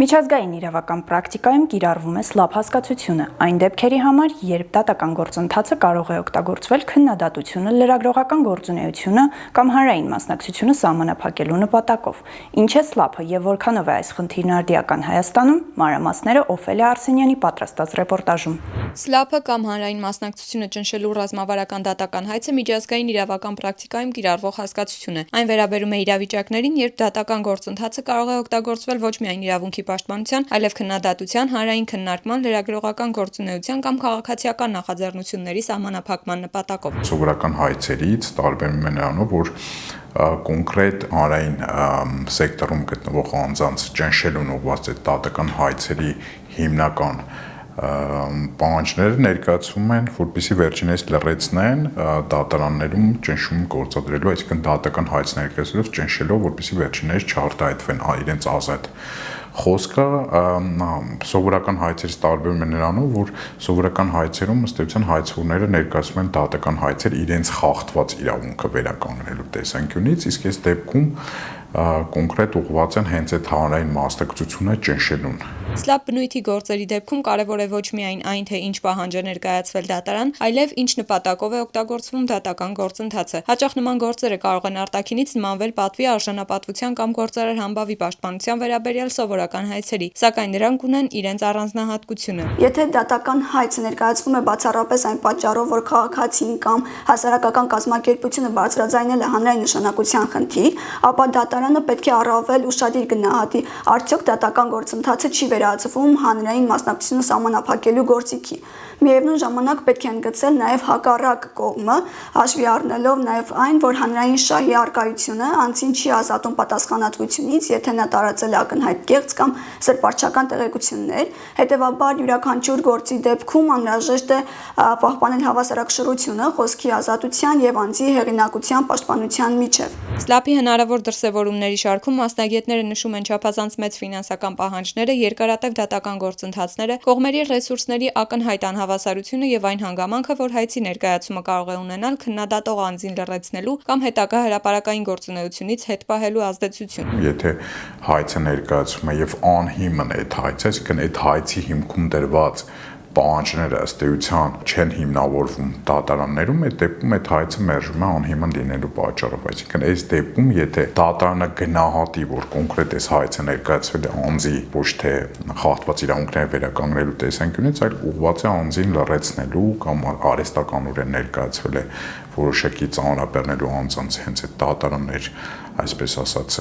Միջազգային իրավական պրակտիկայում կիրառվում է SLAPP հասկացությունը այն դեպքերի համար, երբ դատական գործընթացը կարող է օգտագործվել քննադատությունը, լրագրողական գործունեությունը կամ հանրային մասնակցությունը սահմանափակելու նպատակով։ Ինչ է SLAPP-ը եւ որքանով է այս խնդիրն արդիական Հայաստանում, մանրամասները Օֆելիա Արսենյանի պատրաստած ռեպորտաժում։ SLAPP-ը կամ հանրային մասնակցությունը ճնշելու ռազմավարական դատական հայցը միջազգային իրավական պրակտիկայում կիրառվող հասկացություն է։ Այն վերաբերում է իրավիճակներին, երբ դատական գործընթացը կարող է օգտագործվել ոչ միայն իրավունքի պաշտպանության, այլև քննադատության, հանրային քննարկման, լրագրողական գործունեության կամ քաղաքացիական նախաձեռնությունների սահմանափակման նպատակով։ Սովորական հայցերից տարբերվում է նրանով, որ կոնկրետ հանրային սեկտորում գտնվող անձանց ճնշելուն ուղղված այդ դատական հայցերի հիմնական պահանջները ներկայացվում են, որպեսզի վերջինս լրացնեն դատարաններում ճնշում գործադրելու, այսինքն դատական հայց ներկայացնելով ճնշելով, որպեսզի վերջինս չարտահայտվեն իրենց ազատ խոսքը սովորական հայցերից տարբերվում է նրանով, որ սովորական հայցերում ըստ էության հայցողները ներկայացնում են դատական հայցեր իրենց խախտված իրավունքը վերականգնելու տեսանկյունից, իսկ այս դեպքում կոնկրետ ուղղված են հենց այդ հանրային մասնակցությունը ճնշելուն։ SLAPP բնույթի գործերի դեպքում կարևոր է ոչ միայն այն, թե ինչ պահանջ է ներկայացվել դատարան, այլև ինչ նպատակով է օգտագործվում դատական գործընթացը։ Հաճախ նման գործերը կարող են արտաքինից նմանվել պատվի արժանապատվության կամ գործարար համբավի պաշտպանության վերաբերյալ սովորական հայցերի, սակայն դրանք ունեն իրենց առանձնահատկությունը։ Եթե դատական հայցը ներկայացվում է բացառապես այն պատճառով, որ քաղաքացին կամ հասարակական կազմակերպությունը բարձրաձայնել է հանրային նշանակության խնդիր, ապա դատարանը պետք է առավել ուշադիր գնահատի, արդյոք դատական գործընթացը չի վերածվում հանրային մասնակցությունը սահմանափակելու գործիքի։ Միևնույն ժամանակ պետք է ընդգծել նաև հակառակ կողմը, հաշվի առնելով նաև այն, որ հանրային շահի առկայությունը անձին չի ազատում պատասխանատվությունից, եթե նա տարածել է ակնհայտ կեղծ կամ սրբարչական տեղեկություններ, հետևաբար յուրաքանչյուր գործի դեպքում անհրաժեշտ է պահպանել հավասարակշռությունը խոսքի ազատության եւ անձի հեղինակության պաշտպանության միջև։ SLAPP-ի հնարավոր դրսևորումների շարքում մասնագետները նշում են չափազանց մեծ ֆինանսական պահանջները, երկարատև դատական գործընթացները, կողմերի ռեսուրսների ակնհայտ անհավասարությունը եւ այն հանգամանքը, որ հայցի ներկայացումը կարող է ունենալ քննադատող անձին լրացնելու կամ հետագա հրապարակային գործունեությունից հետ պահելու ազդեցություն։ Եթե հայցը ներկայացվում է եւ անհիմն է այդ հայցը, այսինքն այդ հայցի հիմքում դրված պահանջները ըստ էության չեն հիմնավորվում դատարաններում, այդ դեպքում այդ հայցը մերժվում է անհիմն լինելու պատճառով, այսինքն այս դեպքում եթե դատարանը գնահատի, որ կոնկրետ այս հայցը ներկայացվել է անձի ոչ թե խախտված իրավունքները վերականգնելու տեսանկյունից, այլ ուղղված է անձին լրացնելու կամ արհեստականորեն ներկայացվել է որոշակի ծանրաբեռնելու անձանց հենց այդ դատարաններ, այսպես ասած,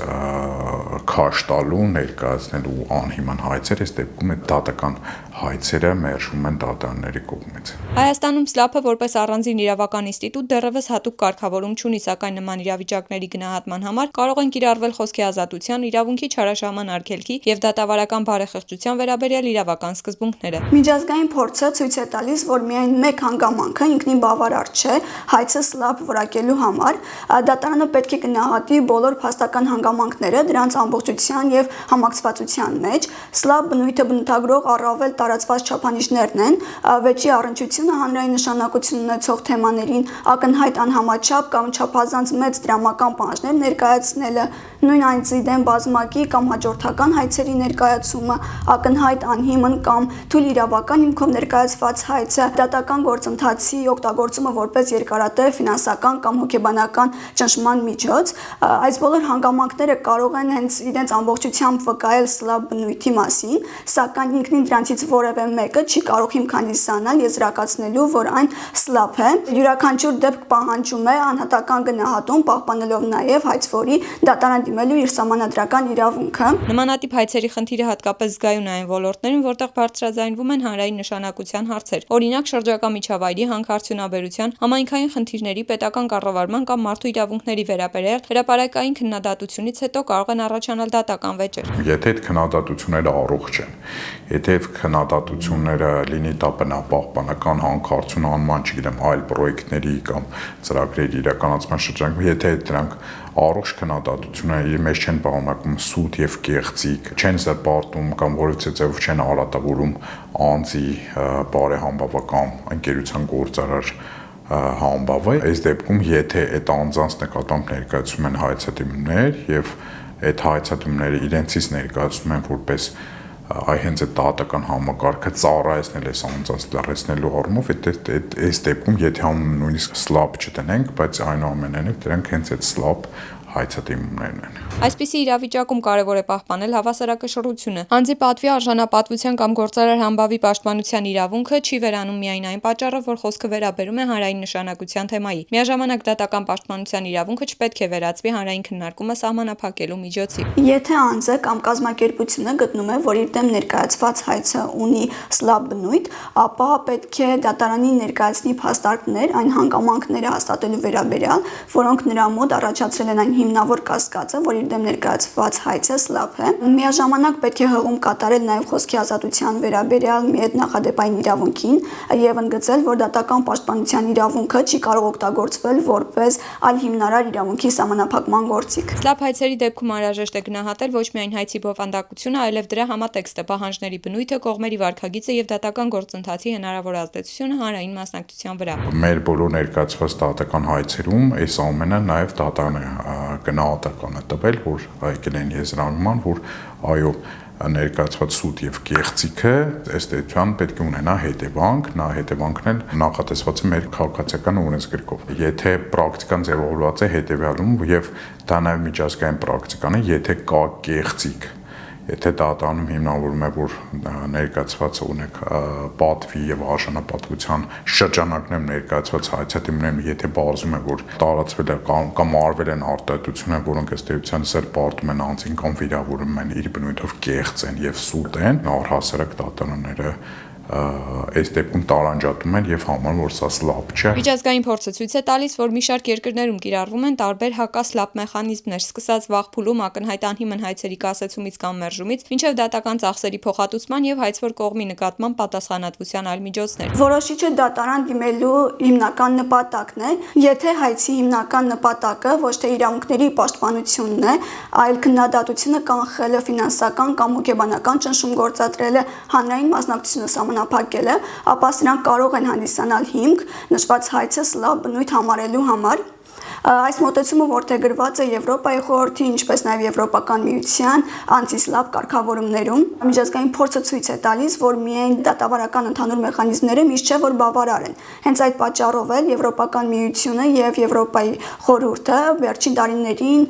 քաշ տալու, ներկայացնելու անհիմն հայցեր, այս դեպքում այդ դատական հայցերը մերժվում են դատարանների կողմից։ Հայաստանում SLAPP-ը որպես առանձին իրավական ինստիտուտ դեռևս հատուկ կարգավորում չունի, սակայն նման իրավիճակների գնահատման համար կարող են կիրառվել խոսքի ազատության, իրավունքի չարաշահման արգելքի եւ դատավարական բարեխղճության վերաբերյալ իրավական սկզբունքները։ Միջազգային փորձը ցույց է տալիս, որ միայն մեկ հանգամանքը ինքնին բավարար չէ հայցը SLAPP որակելու համար, դատարանը պետք է գնահատի բոլոր փաստական հանգամանքները դրանց ամբողջության եւ համակցվածության մեջ։ SLAPP բնույթը բնութագրող առավել տարածված չափանիշներն են, վեճի առնչությունը հանրային նշանակություն ունեցող թեմաներին, ակնհայտ անհամաչափ կամ չափազանց մեծ դրամական պահանջներ ներկայացնելը, նույն անձի դեմ բազմակի կամ հաջորդական հայցերի ներկայացումը, ակնհայտ անհիմն կամ թույլ իրավական հիմքով ներկայացված հայցը, դատական գործընթացի օգտագործումը որպես երկարատև ֆինանսական կամ հոգեբանական ճնշման միջոց, այս բոլոր հանգամանքները կարող են հենց իրենց ամբողջությամբ վկայել SLAPP բնույթի մասին, սակայն ինքնին դրանցից որևէ մեկը չի կարող հիմք հանդիսանալ եզրակացնելու, որ այն SLAPP է։ Յուրաքանչյուր դեպք պահանջում է անհատական գնահատում, պահպանելով նաև հայցվորի դատարան դիմելու իր սահմանադրական իրավունքը։ Նմանատիպ հայցերի խնդիրը հատկապես զգայուն է այն ոլորտներում, որտեղ բարձրաձայնվում են հանրային նշանակության հարցեր, օրինակ շրջակա միջավայրի, հանքարդյունաբերության, համայնքային խնդիրների, պետական կառավարման կամ մարդու իրավունքների վերաբերյալ հրապարակային քննադատությունից հետո կարող են առաջանալ դատական վեճեր։ Եթե այդ քննադատությունները առողջ են, եթե քննադատությունները լինի դա բնապահպանական հանքարդյունանման, չգիտեմ, այլ պրոյեկտների կամ ծրագրերի իրականացման շրջանում, եթե դրանք առողջ քննադատությունները իր մեջ չեն պարունակում սուտ եւ կեղծիք, չեն զրպարտում կամ որևէ ձևով չեն արատավորում անձի բարեհամբավական ընկերության գործարար համբավը, այս դեպքում եթե այդ անձանց նկատմամբ ներկայացում են հայցադիմումներ եւ այդ հայցադիմումները իրենցից ներկայացնում են որպես այ հենց այդ դատական համակարգը ծառայեցնել այս անձանց լրացնելու առումով, այս դեպքում եթե համ նույնիսկ SLAP չտնենք, բայց այնուամենայնիվ դրանք հենց այդ SLAP հայցատիմումներն են։ Այսպիսի իրավիճակում կարևոր է պահպանել հավասարակշռությունը։ Անձի պատվի արժանապատվության կամ գործարար համբավի պաշտպանության իրավունքը չի վերանում միայն այն պատճառով, որ խոսքը վերաբերում է հանրային նշանակության թեմայի։ Միաժամանակ դատական պաշտպանության իրավունքը չպետք է վերածվի հանրային քննարկումը սահմանափակելու միջոցի։ Եթե անձը կամ կազմակերպությունը գտնում է, որ իր դեմ ներկայացված հայցը ունի SLAP բնույթ, ապա պետք է դատարանին ներկայացնի փաստարկներ այն հանգամանքները հաստատելու վերաբերյալ, որոնք նրա մոտ առաջացրել են այն հիմնավոր կասկածը, որ իր դեմ ներկայացված հայցը SLAP է։ Միաժամանակ պետք է հղում կատարել նաև խոսքի ազատության վերաբերյալ մի այդ նախադեպային իրավունքին եւ ընդգծել, որ դատական պաշտպանության իրավունքը չի կարող օգտագործվել որպես այլ հիմնարար իրավունքի սահմանափակման գործիք։ SLAP հայցերի դեպքում անհրաժեշտ է գնահատել ոչ միայն հայցի բովանդակությունը, այլև դրա համատեքստը, պահանջների բնույթը, կողմերի վարքագիծը եւ դատական գործընթացի հնարավոր ազդեցությունը հանրային մասնակցության վրա։ Մեր բոլոր ներկայացված դատական հայցերում այս ամենը նաև դատարանը գնահատական է տվել, որ եկել են եզրանման, որ այո, ներկայացված սուտ եւ կեղծիքը ըստ էության պետք է ունենա հետևանք, նա հետևանքն էլ նախատեսված է մեր քաղաքացիական օրենսգրքով։ Եթե պրակտիկան ձևավորված է հետևյալում եւ դա նաեւ միջազգային պրակտիկան է, եթե կա կեղծիք, եթե դատարանում հիմնավորվում է, որ ներկայացված ունեք պատվի եւ արժանապատվության շրջանակներում ներկայացված հայցատիմներում, եթե բարձում է, որ տարածվել է կամ արվել են արտահայտություններ, որոնք ըստ էության սեր պարտում են անձին կամ վիրավորում են իր բնույթով կեղծ են եւ սուտ են, առհասարակ դատարանները այս դեպքում տարանջատում են եւ համարում, որ սա SLAP չէ։ Միջազգային փորձը ցույց է տալիս, որ մի շարք երկրներում կիրառվում են տարբեր հակա-SLAP մեխանիզմներ, սկսած վաղ փուլում ակնհայտ անհիմն հայցերի կասեցումից կամ մերժումից, մինչև դատական ծախսերի փոխհատուցման եւ հայցվոր կողմի նկատմամբ պատասխանատվության այլ միջոցներ։ Որոշիչը դատարան դիմելու հիմնական նպատակն է, եթե հայցի հիմնական նպատակը ոչ թե իրավունքների պաշտպանությունն է, այլ քննադատությունը կանխելը, ֆինանսական կամ հոգեբանական ճնշում գործադրելը, հանրային մասնակցությունը սահմանափակելը, ապա սրանք կարող են հանդիսանալ հիմք նշված հայցը SLAP բնույթ համարելու համար։ Այս մոտեցումը որդեգրված է Եվրոպայի խորհրդի, ինչպես նաև Եվրոպական միության անտի-SLAP կարգավորումներում։ Միջազգային փորձը ցույց է տալիս, որ միայն դատավարական ընդհանուր մեխանիզմները միշտ չէ, որ բավարար են։ Հենց այդ պատճառով էլ Եվրոպական միությունը եւ Եվրոպայի խորհուրդը վերջին տարիներին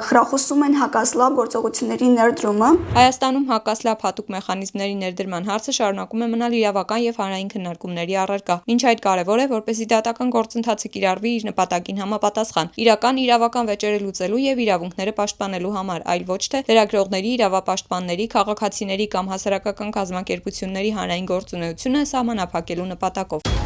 խրախուսում են հակա-SLAP գործողությունների ներդրումը։ Հայաստանում հակա-SLAP հատուկ մեխանիզմների ներդրման հարցը շարունակում է մնալ իրավական եւ հանրային քննարկումների առարկա։ Մինչ այդ կարևոր է, որպեսզի դատական գործընթացը կիրառվի իր նպատակին համապատասխան, իրական իրավական վեճերը լուծելու եւ իրավունքները պաշտպանելու համար, այլ ոչ թե լրագրողների, իրավապաշտպանների, քաղաքացիների կամ հասարակական կազմակերպությունների հանրային գործունեությունը սահմանափակելու նպատակով։